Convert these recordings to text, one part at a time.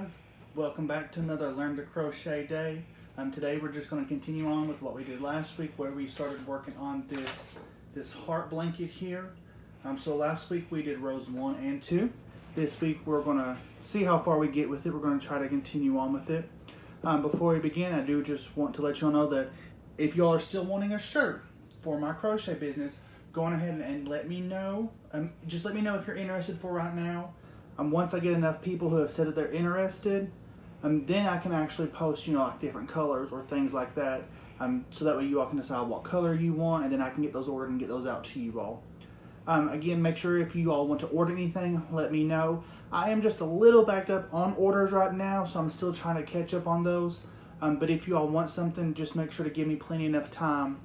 guys, welcome back to another Learn to Crochet day. Today we're just going to continue on with what we did last week, where we started working on this heart blanket here. So last week we did rows 1 and 2. This week we're going to see how far we get with it. We're going to try to continue on with it. Before we begin, I do just want to let you all know that if y'all are still wanting a shirt for my crochet business, go on ahead and let me know. Just let me know if you're interested for right now. Once I get enough people who have said that they're interested, then I can actually post, like different colors or things like that. So that way you all can decide what color you want, and then I can get those ordered and get those out to you all. Again, make sure if you all want to order anything, let me know. I am just a little backed up on orders right now, so I'm still trying to catch up on those. But if you all want something, just make sure to give me plenty enough time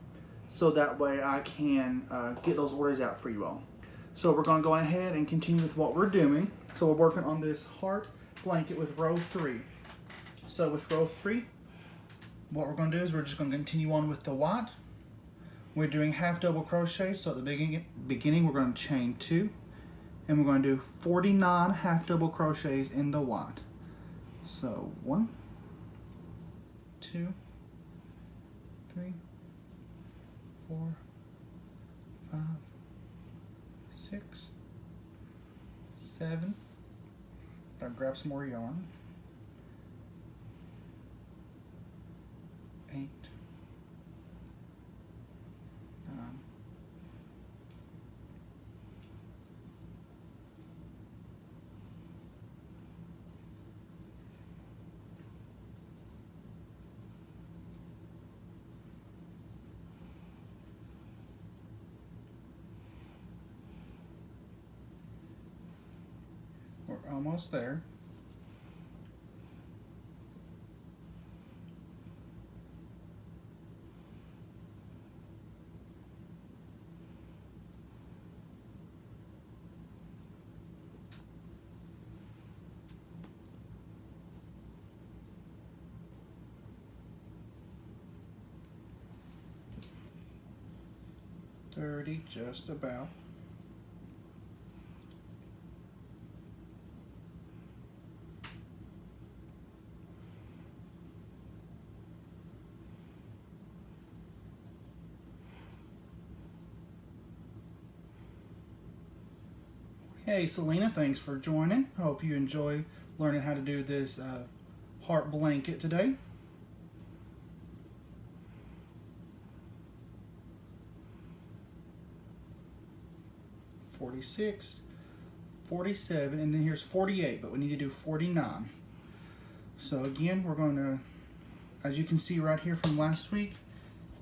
so that way I can get those orders out for you all. So we're going to go ahead and continue with what we're doing. So we're working on this heart blanket with row 3. So with row 3, what we're going to do is we're just going to continue on with the white. We're doing half double crochet. So at the beginning we're going to chain 2, and we're going to do 49 half double crochets in the white. So 1, 2, 3, 4, 5, 6, 7. I'll grab some more yarn. 8, 9. We're almost there. Just about. Hey Selena, thanks for joining. I hope you enjoy learning how to do this heart blanket today. $46, $47, and then here's $48, but we need to do $49. So again, we're going to, as you can see right here from last week,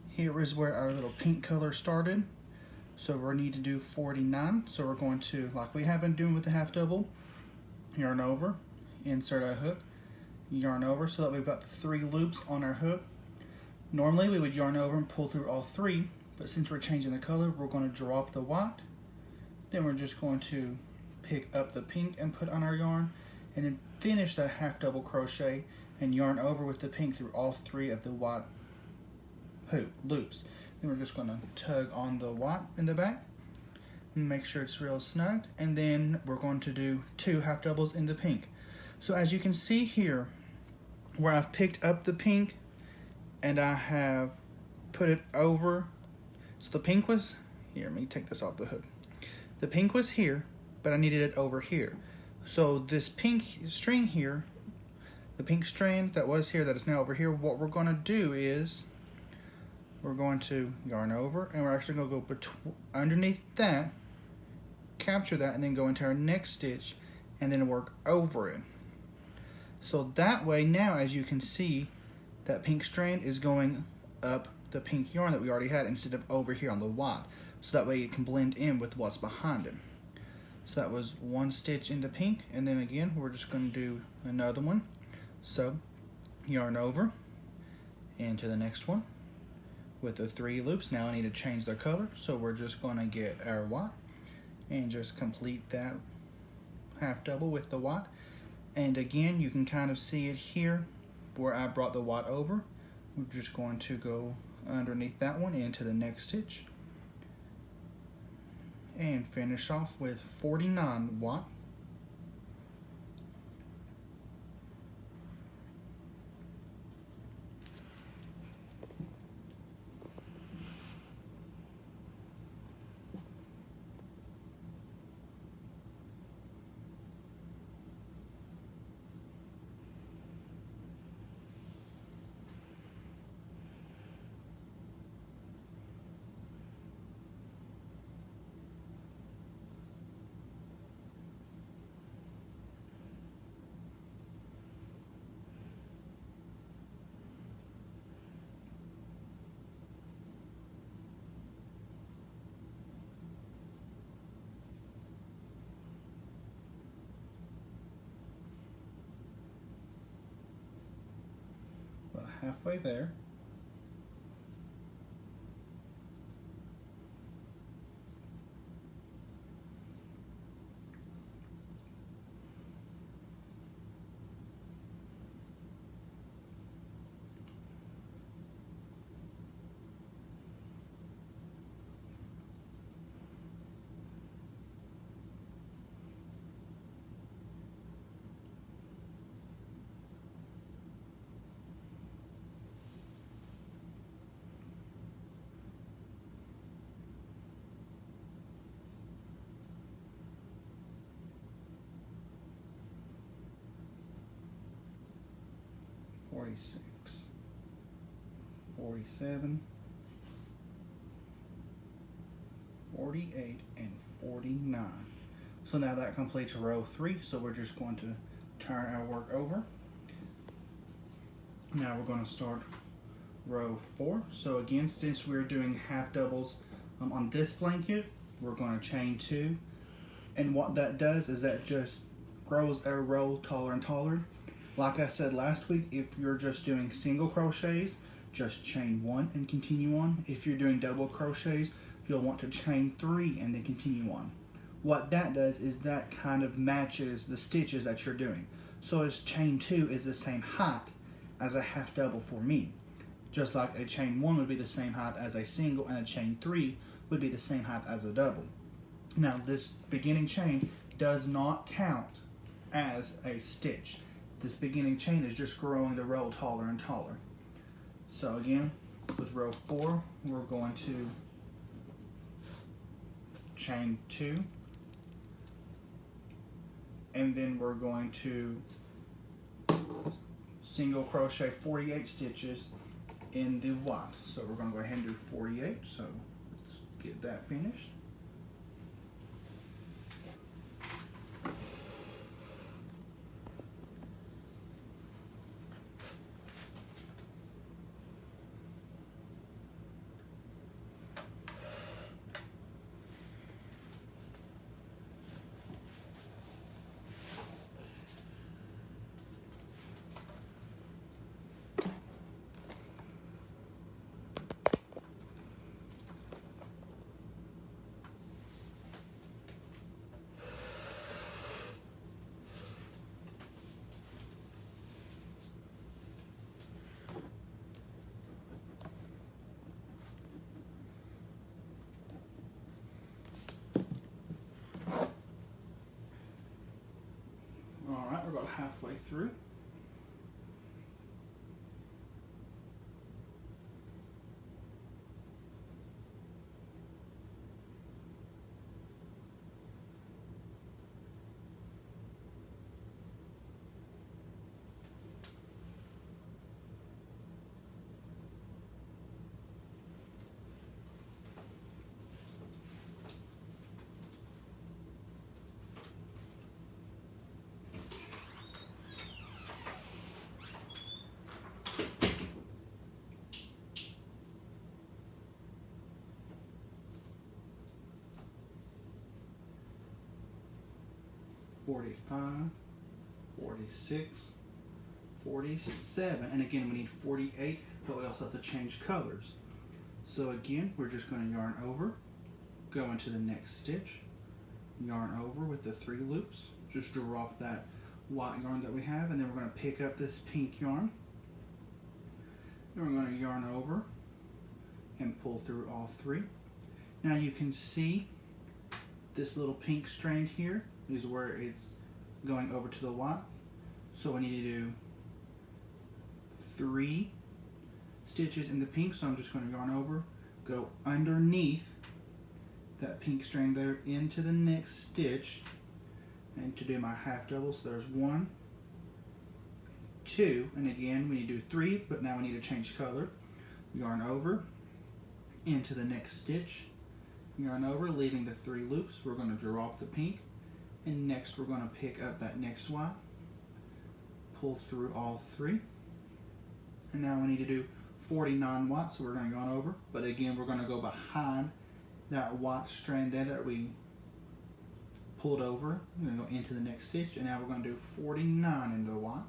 here is where our little pink color started. So we need to do 49. So we're going to, like we have been doing with the half double, yarn over, insert our hook, yarn over, so that we've got the 3 loops on our hook. Normally we would yarn over and pull through all 3, but since we're changing the color, we're going to drop the white. Then we're just going to pick up the pink and put on our yarn, and then finish that half double crochet and yarn over with the pink through all 3 of the white loops. Then we're just going to tug on the white in the back and make sure it's real snug, and then we're going to do 2 half doubles in the pink. So as you can see here, where I've picked up the pink and I have put it over, so the pink was here. Let me take this off the hook. The pink was here, but I needed it over here. So this pink string here, the pink strand that was here that is now over here, what we're going to do is we're going to yarn over, and we're actually going to go underneath that, capture that, and then go into our next stitch and then work over it. So that way now, as you can see, that pink strand is going up the pink yarn that we already had instead of over here on the white. So that way it can blend in with what's behind it. So that was 1 stitch into pink, and then again we're just going to do another one. So yarn over into the next one with the 3 loops. Now I need to change the color, so we're just going to get our white and just complete that half double with the white. And again, you can kind of see it here where I brought the white over. We're just going to go underneath that one into the next stitch and finish off with 49 white. halfway there. $46, $47, $48, and $49. So now that completes row 3. So we're just going to turn our work over. Now we're going to start row 4. So again, since we're doing half doubles on this blanket, we're going to chain 2. And what that does is that just grows our row taller and taller. Like I said last week, if you're just doing single crochets, just chain 1 and continue on. If you're doing double crochets, you'll want to chain 3 and then continue on. What that does is that kind of matches the stitches that you're doing. So as chain 2 is the same height as a half double for me. Just like a chain 1 would be the same height as a single, and a chain 3 would be the same height as a double. Now this beginning chain does not count as a stitch. This beginning chain is just growing the row taller and taller. So again, with row 4, we're going to chain 2, and then we're going to single crochet 48 stitches in the white. So we're going to go ahead and do 48. So let's get that finished. Alright, we're about halfway through. $45, $46, $47, and again we need 48, but we also have to change colors. So again, we're just going to yarn over, go into the next stitch, yarn over with the 3 loops, just drop that white yarn that we have, and then we're going to pick up this pink yarn, and we're going to yarn over and pull through all 3. Now you can see this little pink strand here is where it's going over to the white. So we need to do 3 stitches in the pink. So I'm just going to yarn over, go underneath that pink strand there into the next stitch, and to do my half double. So there's 1, 2, and again we need to do 3, but now we need to change color. Yarn over into the next stitch, yarn over, leaving the 3 loops. We're going to drop the pink, and next we're going to pick up that next white, pull through all 3, and now we need to do 49 white. So we're going to go on over, but again we're going to go behind that white strand there that we pulled over. We're going to go into the next stitch, and now we're going to do 49 into the white.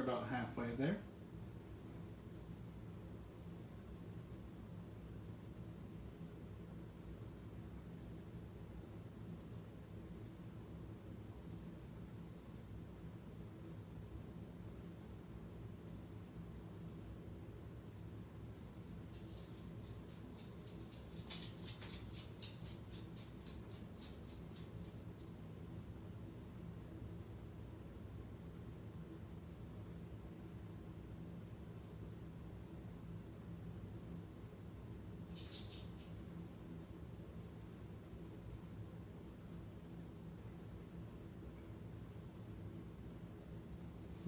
about halfway there.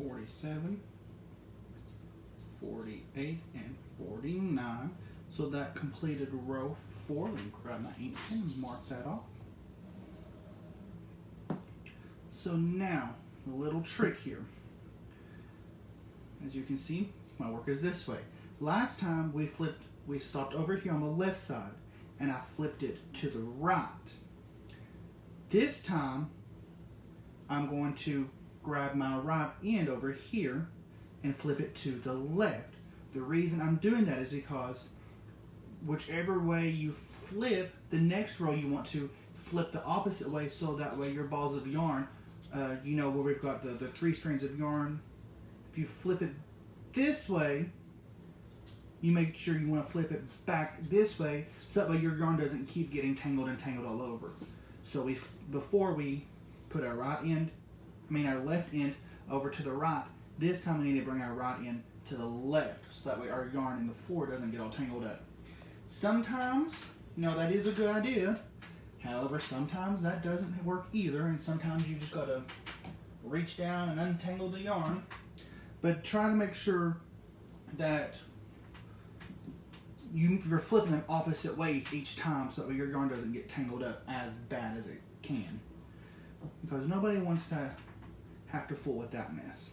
$47, $48, and $49. So that completed row 4. Let me grab my ink pen and mark that off. So now, a little trick here. As you can see, my work is this way. Last time we stopped over here on the left side, and I flipped it to the right. This time, I'm going to grab my right end over here and flip it to the left. The reason I'm doing that is because whichever way you flip, the next row you want to flip the opposite way, so that way your balls of yarn, you know where we've got the 3 strands of yarn. If you flip it this way, you make sure you want to flip it back this way, so that way your yarn doesn't keep getting tangled and tangled all over. So before we put our left end over to the right, this time we need to bring our right end to the left, so that way our yarn in the floor doesn't get all tangled up. Sometimes, that is a good idea. However, sometimes that doesn't work either, and sometimes you just gotta reach down and untangle the yarn. But try to make sure that you're flipping them opposite ways each time, so that your yarn doesn't get tangled up as bad as it can. Because nobody wants to have to fool with that mess.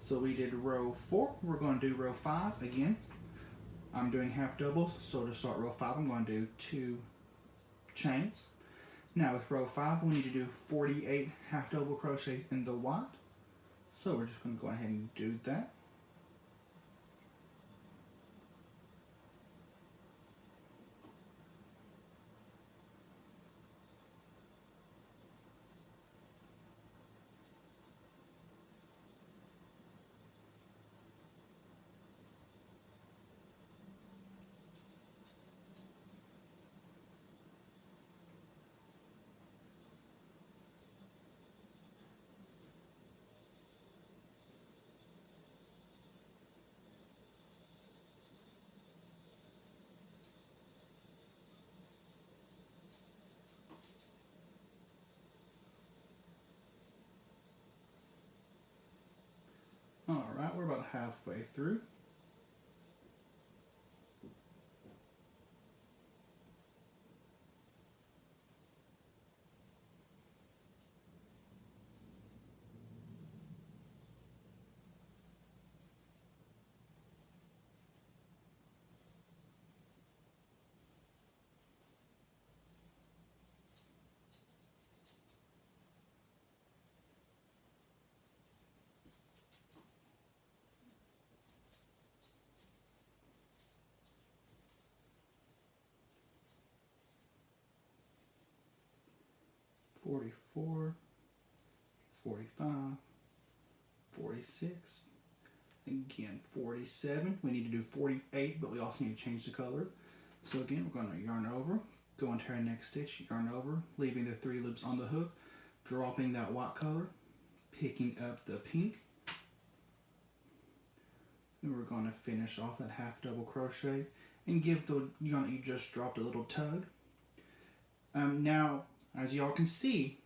So we did row 4. We're going to do row 5 again. I'm doing half doubles, so to start row 5, I'm going to do 2 chains. Now with row 5, we need to do 48 half double crochets in the white. So we're just going to go ahead and do that. Alright, we're about halfway through. $44, $45, $46, again $47. We need to do $48, but we also need to change the color. So again, we're going to yarn over, go into our next stitch, yarn over, leaving the 3 loops on the hook, dropping that white color, picking up the pink, and we're going to finish off that half double crochet and give the yarn that you just dropped a little tug. Now, as y'all can see,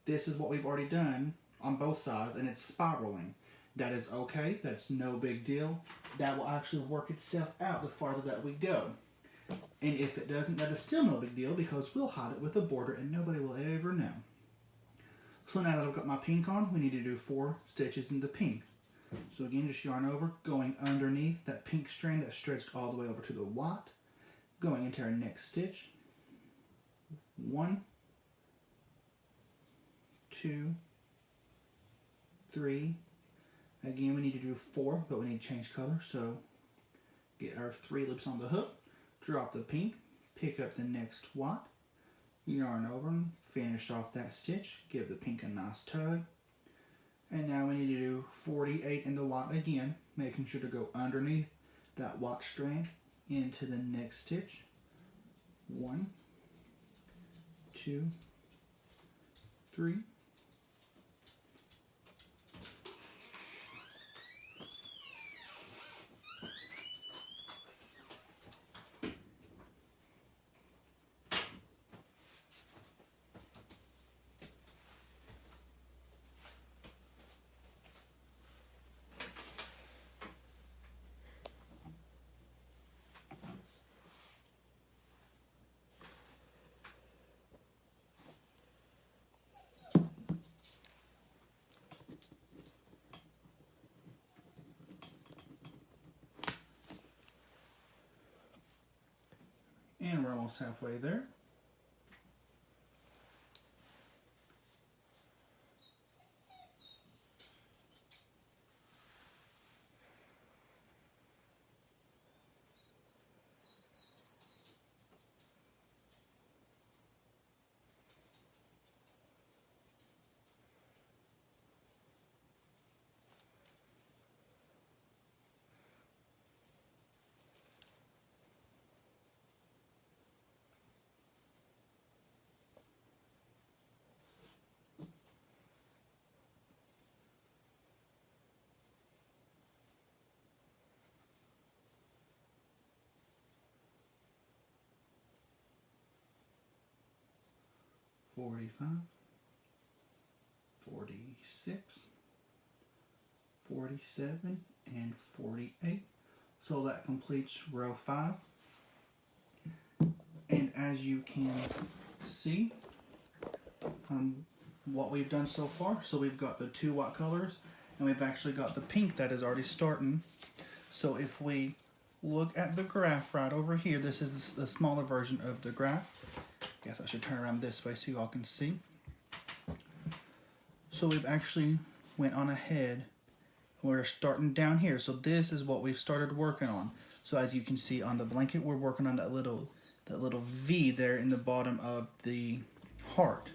this is what we've already done on both sides, and it's spiraling. That is okay, that's no big deal. That will actually work itself out the farther that we go. And if it doesn't, that is still no big deal, because we'll hide it with a border and nobody will ever know. So now that I've got my pink on, we need to do 4 stitches in the pink. So again, just yarn over, going underneath that pink strand that stretched all the way over to the white, going into our next stitch. 1, 2, 3, Again, we need to do 4, but we need to change color. So get our 3 loops on the hook, drop the pink, pick up the next white, yarn over and finish off that stitch, give the pink a nice tug. And now we need to do 48 in the white again, making sure to go underneath that white strand into the next stitch. 1, 2, 3. And we're almost halfway there. $45, $46, $47, and $48. So that completes row 5. And as you can see, what we've done so far, so we've got the 2 white colors, and we've actually got the pink that is already starting. So if we look at the graph right over here, this is the smaller version of the graph. Guess I should turn around this way so you all can see. So we've actually went on ahead. We're starting down here. So this is what we've started working on. So as you can see on the blanket, we're working on that little V there in the bottom of the heart.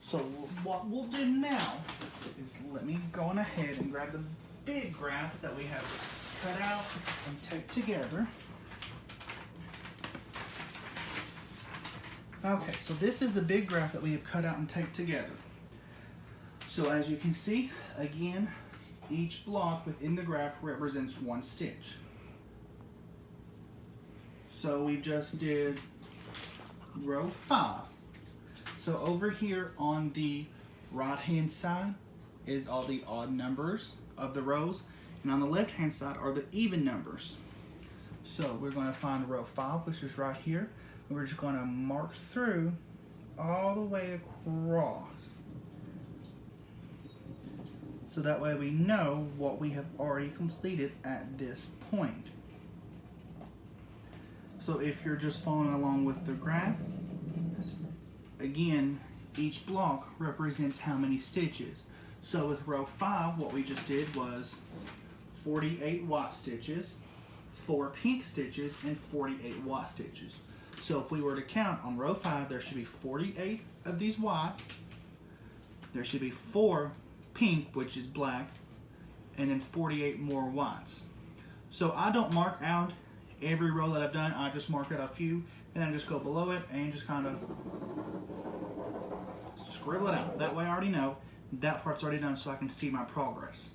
So what we'll do now is let me go on ahead and grab the big graph that we have cut out and taped together. Okay, so this is the big graph that we have cut out and taped together. So as you can see, again, each block within the graph represents 1 stitch. So we just did row 5. So over here on the right hand side is all the odd numbers of the rows, and on the left hand side are the even numbers. So we're going to find row 5, which is right here. We're just going to mark through all the way across. So that way we know what we have already completed at this point. So if you're just following along with the graph, again, each block represents how many stitches. So with row 5, what we just did was 48 white stitches, 4 pink stitches, and 48 white stitches. So if we were to count on row 5, there should be 48 of these white, there should be 4 pink, which is black, and then 48 more whites. So I don't mark out every row that I've done, I just mark out a few, and then just go below it and just kind of scribble it out. That way I already know that part's already done so I can see my progress.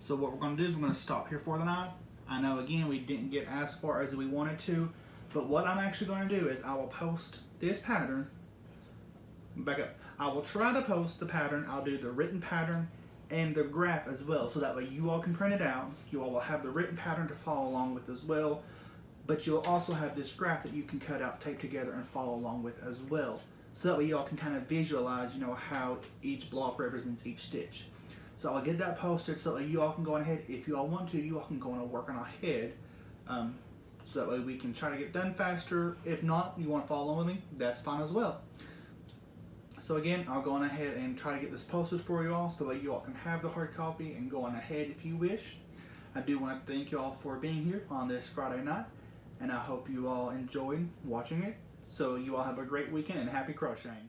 So what we're going to do is we're going to stop here for the night. I know again we didn't get as far as we wanted to, but what I'm actually going to do is I will post this pattern, back up, I will try to post the pattern, I'll do the written pattern and the graph as well, so that way you all can print it out, you all will have the written pattern to follow along with as well, but you'll also have this graph that you can cut out, tape together and follow along with as well. So that way you all can kind of visualize, you know, how each block represents each stitch. So I'll get that posted so that you all can go on ahead, if you all want to, you all can go on and work on ahead. So that way we can try to get done faster. If not, you want to follow along with me, that's fine as well. So again, I'll go on ahead and try to get this posted for you all so that you all can have the hard copy and go on ahead if you wish. I do want to thank you all for being here on this Friday night, and I hope you all enjoyed watching it. So you all have a great weekend and happy crocheting.